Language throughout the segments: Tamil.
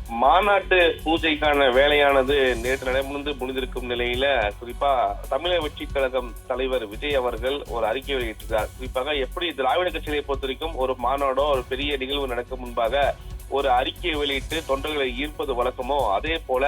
மாநாட்டு பூஜைக்கான வேலையானது நேற்று முடிந்திருக்கும் நிலையில குறிப்பா தமிழக வெற்றிக் கழகம் தலைவர் விஜய் அவர்கள் ஒரு அறிக்கை வெளியிட்டிருக்கிறார். குறிப்பாக எப்படி திராவிட கட்சியை பொறுத்த வரைக்கும் ஒரு மாநாடோ ஒரு பெரிய நிகழ்வு நடக்கும் முன்பாக ஒரு அறிக்கையை வெளியிட்டு தொண்டர்களை ஈர்ப்பது வழக்கமோ, அதே போல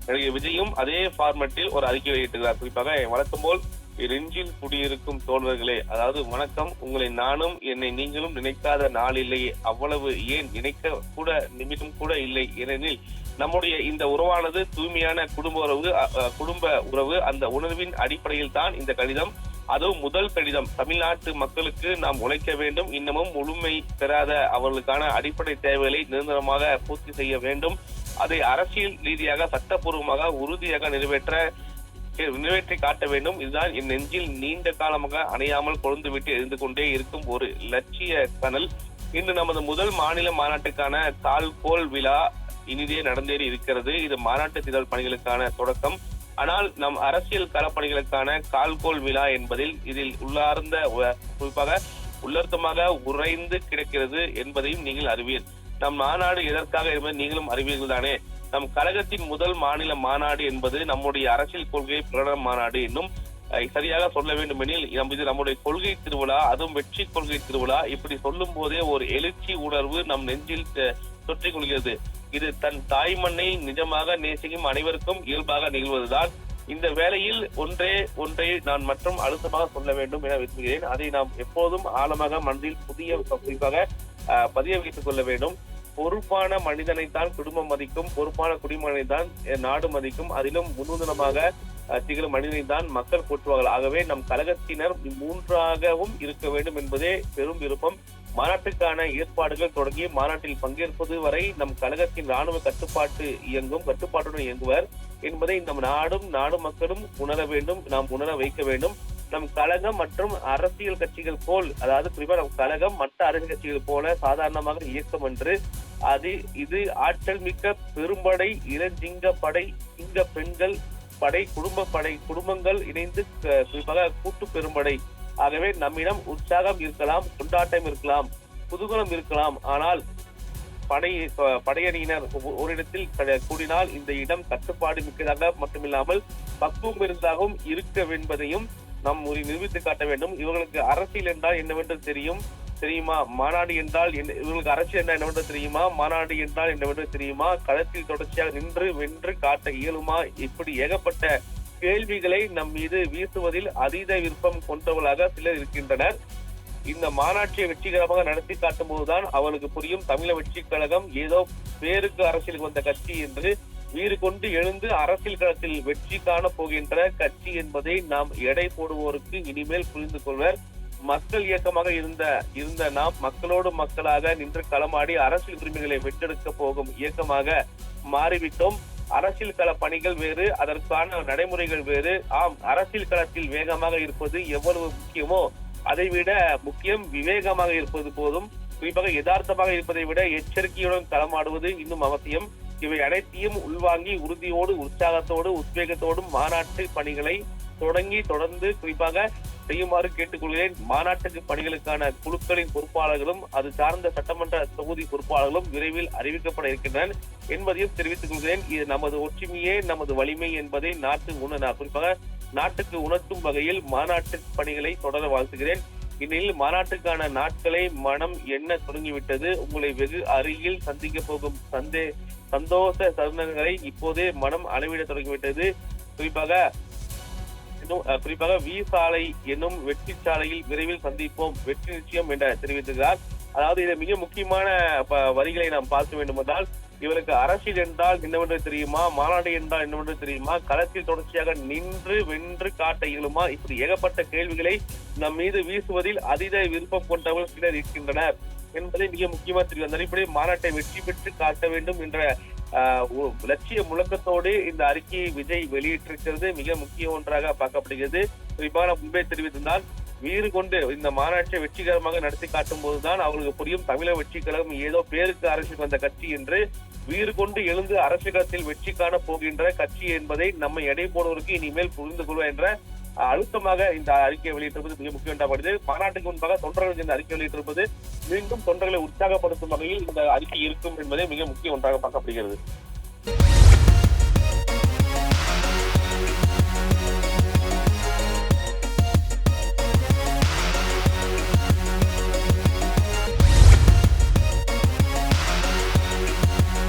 நடிகர் விஜயும் அதே ஃபார்மேட்டில் ஒரு அறிக்கை வெளியிட்டிருக்கிறார். குறிப்பாக வழக்கம் போல் நெஞ்சில் குடியிருக்கும் தோழர்களே, அதாவது வணக்கம், உங்களை நானும் என்னை நீங்களும் நினைக்காத நாள் இல்லையே, அவ்வளவு ஏன் நினைக்க கூட நிமிடம் கூட இல்லை. ஏனெனில் நம்முடைய இந்த உறவானது தூய்மையான குடும்ப உறவு. அந்த உணர்வின் அடிப்படையில் தான் இந்த கடிதம், அதுவும் முதல் கடிதம். தமிழ்நாட்டு மக்களுக்கு நாம் உழைக்க வேண்டும். இன்னமும் முழுமை பெறாத அவர்களுக்கான அடிப்படை தேவைகளை நிரந்தரமாக பூர்த்தி செய்ய வேண்டும். அதை அரசியல் ரீதியாக சட்டப்பூர்வமாக உறுதியாக நிறைவேற்றி காட்ட வேண்டும். இதுதான் என் நெஞ்சில் நீண்ட காலமாக அணையாமல் கொழுந்துவிட்டு எழுந்து கொண்டே இருக்கும் ஒரு லட்சிய கனல். இன்று நமது முதல் மாநில மாநாட்டுக்கான கால்கோள் விழா இனிதே நடந்தேறி இருக்கிறது. இது மாநாட்டு திடல் பணிகளுக்கான தொடக்கம். ஆனால் நம் அரசியல் களப்பணிகளுக்கான கால்கோள் விழா என்பதில் இதில் உள்ளார்த்தமாக உறைந்து கிடக்கிறது என்பதையும் நீங்கள் அறிவீர். நம் மாநாடு எதற்காக என்பதை நீங்களும் அறிவீர்கள் தானே. நம் கழகத்தின் முதல் மாநில மாநாடு என்பது நம்முடைய அரசியல் கொள்கை பிரகடன மாநாடு. இன்னும் சரியாக சொல்ல வேண்டும் எனில் இது நம்முடைய கொள்கை திருவிழா, அதுவும் வெற்றி கொள்கை திருவிழா. இப்படி சொல்லும் போதே ஒரு எழுச்சி உணர்வு நம் நெஞ்சில் தொற்றிக் கொள்கிறது. இது தன் தாய்மண்ணை நிஜமாக நேசிக்கும் அனைவருக்கும் இயல்பாக நிகழ்வதுதான். இந்த வேளையில் ஒன்றை நான் மற்றும் அழுத்தமாக சொல்ல வேண்டும் என விரும்புகிறேன். அதை நாம் எப்போதும் ஆழமாக மனதில் குறிப்பாக பதிய வைத்துக் கொள்ள வேண்டும். பொறுப்பான மனிதனைத்தான் குடும்பம் மதிக்கும், பொறுப்பான குடிமகனை தான் நாடு மதிக்கும், அதிலும் முன்னுதாரணமாக திகழும் மனிதனை தான் மக்கள் போற்றுவார்கள். ஆகவே நம் கழகத்தினர் மூன்றாகவும் இருக்க வேண்டும் என்பதே பெரும் விருப்பம். மாநாட்டுக்கான ஏற்பாடுகள் தொடங்கி மாநாட்டில் பங்கேற்பது வரை நம் கழகத்தின் ராணுவ கட்டுப்பாட்டுடன் இயங்குவர் என்பதை நம் நாடு மக்களும் உணர வேண்டும், நாம் உணர வைக்க வேண்டும். நம் கழகம் மற்றும் அரசியல் கட்சிகள் போல், அதாவது குறிப்பா நம் கழகம் மற்ற அரசியல் கட்சிகள் போல சாதாரணமாக இயக்கம் என்று இது ஆற்றல் மிக்க பெரும்படை, இளஞ்சிங்க படை, சிங்க பெண்கள் படை, குடும்பங்கள் இணைந்து குறிப்பாக கூட்டு பெரும்படை. ஆகவே நம்மிடம் உற்சாகம் இருக்கலாம், கொண்டாட்டம் இருக்கலாம், குதூகலம் இருக்கலாம். ஆனால் படையணியினர் ஒரு இடத்தில் கூடினால் இந்த இடம் கட்டுப்பாடு மிக்கதாக மட்டுமில்லாமல் பக்குவம் இருந்தாகவும் இருக்க என்பதையும் நாம் நிரூபித்து காட்ட வேண்டும். இவர்களுக்கு அரசியல் என்றால் என்னவென்று தெரியுமா? மாநாடு என்றால் இவர்களுக்கு அரசியல் என்றால் என்னவென்று தெரியுமா? மாநாடு என்றால் என்னவென்று தெரியுமா? களத்தில் தொடர்ச்சியாக நின்று வென்று காட்ட இயலுமா? இப்படி ஏகப்பட்ட கேள்விகளை நம் மீது வீசுவதில் அதீத விருப்பம் கொண்டவர்களாக சிலர் இருக்கின்றனர். இந்த மாநாட்டை வெற்றிகரமாக நடத்தி காட்டும் போதுதான் அவர்களுக்கு புரியும், தமிழக வெற்றிக் கழகம் ஏதோ பேருக்கு அரசியலுக்கு வந்த கட்சி என்று. வீறு கொண்டு எழுந்து அரசியல் களத்தில் வெற்றி காண போகின்ற கட்சி என்பதை நாம் எடை போடுவோருக்கு இனிமேல் புரிந்து கொள்வர். மக்கள் இயக்கமாக இருந்த நாம் மக்களோடு மக்களாக நின்று களமாடி அரசியல் உரிமைகளை வெற்றெடுக்க போகும் இயக்கமாக மாறிவிட்டோம். அரசியல் கள பணிகள் வேறு, அதற்கான நடைமுறைகள் வேறு. அரசியல் களத்தில் வேகமாக இருப்பது எவ்வளவு முக்கியமோ அதைவிட முக்கியம் விவேகமாக இருப்பது போதும். குறிப்பாக யதார்த்தமாக இருப்பதை விட எச்சரிக்கையுடன் களமாடுவது இன்னும் அவசியம். இவை அனைத்தையும் உள்வாங்கி உறுதியோடு, உற்சாகத்தோடு, உத்வேகத்தோடும் மாநாட்டு பணிகளை தொடர்ந்து குறிப்பாக செய்யுமாறு கேட்டுக்கொள்கிறேன். மாநாட்டுக்கு பணிகளுக்கான குழுக்களின் பொறுப்பாளர்களும் அது சார்ந்த சட்டமன்ற தொகுதி பொறுப்பாளர்களும் விரைவில் அறிவிக்கப்பட இருக்கின்றன என்பதையும் தெரிவித்துக் கொள்கிறேன். இது நமது ஒற்றுமையே நமது வலிமை என்பதை குறிப்பாக நாட்டுக்கு உணர்த்தும் வகையில் மாநாட்டு பணிகளை தொடர வாழ்த்துகிறேன். இந்நிலையில் மாநாட்டுக்கான நாட்களை மனம் எண்ண தொடங்கிவிட்டது. உங்களை வெகு அருகில் சந்திக்க போகும் சந்தோஷ தருணங்களை இப்போதே மனம் அளவிட தொடங்கிவிட்டது. குறிப்பாக வி சாலை என்னும் வெற்றி சாலையில் விரைவில் சந்திப்போம், வெற்றி நிச்சயம் என்ற தெரிவித்திருக்கிறார். அதாவது இதை மிக முக்கியமான வரிகளை நாம் பார்க்க வேண்டும் என்றால், இவருக்கு அரசியல் என்றால் என்னவென்று தெரியுமா? மாநாடு என்றால் என்னவென்று தெரியுமா? களத்தில் தொடர்ச்சியாக நின்று வென்று காட்ட இயலுமா? இப்படி ஏகப்பட்ட கேள்விகளை நம் மீது வீசுவதில் அதீத விருப்பம் கொண்டவர்கள் சிலர் இருக்கின்றனர் என்பதை மிக முக்கியமாக தெரியும். அந்த அடிப்படையில் மாநாட்டை வெற்றி பெற்று காட்ட வேண்டும் என்ற லட்சிய முழக்கத்தோடு இந்த அறிக்கையை விஜய் வெளியிட்டிருக்கிறது மிக முக்கிய ஒன்றாக பார்க்கப்படுகிறது. குறிப்பாக முன்பே தெரிவித்திருந்தால், வீறு கொண்டு இந்த மாநாட்டை வெற்றிகரமாக நடத்தி காட்டும் போதுதான் அவர்களுக்கு புரியும், தமிழக வெற்றி கழகம் ஏதோ பேருக்கு அரசியல் வந்த கட்சி என்று. வீறு கொண்டு எழுந்து அரசியலத்தில் வெற்றி காண போகின்ற கட்சி என்பதை நம்மை எடை போடுவதற்கு இனிமேல் புரிந்து கொள்வோம் என்ற அழுத்தமாக இந்த அறிக்கையை வெளியிட்டிருப்பது மிக முக்கியமானது. மாநாட்டுக்கு முன்பாக தொண்டர்கள் இந்த அறிக்கை வெளியிட்டிருப்பது மீண்டும் தொண்டர்களை உற்சாகப்படுத்தும் வகையில் இந்த அறிக்கை இருக்கும் என்பதே மிக முக்கிய ஒன்றாக பார்க்கப்படுகிறது.